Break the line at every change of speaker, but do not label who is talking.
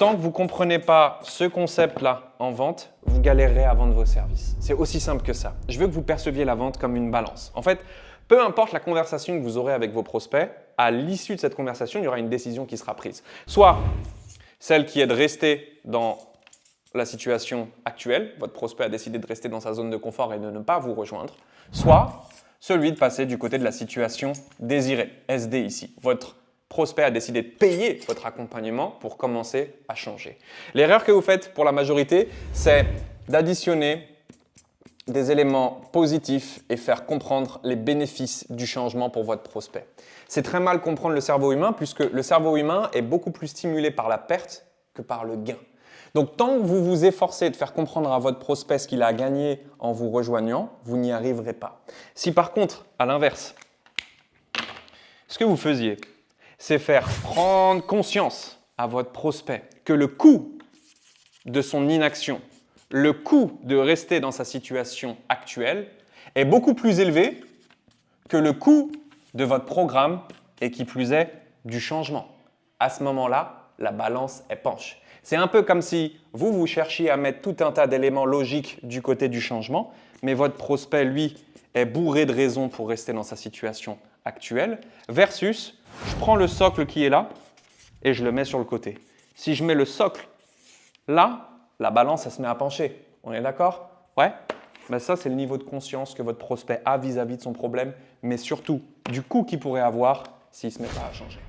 Tant que vous ne comprenez pas ce concept-là en vente, vous galérerez à vendre vos services. C'est aussi simple que ça. Je veux que vous perceviez la vente comme une balance. En fait, peu importe la conversation que vous aurez avec vos prospects, à l'issue de cette conversation, il y aura une décision qui sera prise. Soit celle qui est de rester dans la situation actuelle, votre prospect a décidé de rester dans sa zone de confort et de ne pas vous rejoindre, soit celui de passer du côté de la situation désirée, SD ici. Votre prospect a décidé de payer votre accompagnement pour commencer à changer. L'erreur que vous faites pour la majorité, c'est d'additionner des éléments positifs et faire comprendre les bénéfices du changement pour votre prospect. C'est très mal comprendre le cerveau humain puisque le cerveau humain est beaucoup plus stimulé par la perte que par le gain. Donc, tant que vous vous efforcez de faire comprendre à votre prospect ce qu'il a gagné en vous rejoignant, vous n'y arriverez pas. Si par contre, à l'inverse, ce que vous faisiez, c'est faire prendre conscience à votre prospect que le coût de son inaction, le coût de rester dans sa situation actuelle est beaucoup plus élevé que le coût de votre programme et qui plus est du changement. À ce moment-là, la balance est penche. C'est un peu comme si vous cherchiez à mettre tout un tas d'éléments logiques du côté du changement, mais votre prospect, lui, est bourré de raisons pour rester dans sa situation actuelle, versus je prends le socle qui est là et je le mets sur le côté. Si je mets le socle là, la balance, elle se met à pencher. On est d'accord? Ouais? Ben ça, c'est le niveau de conscience que votre prospect a vis-à-vis de son problème, mais surtout du coût qu'il pourrait avoir s'il ne se met pas à changer.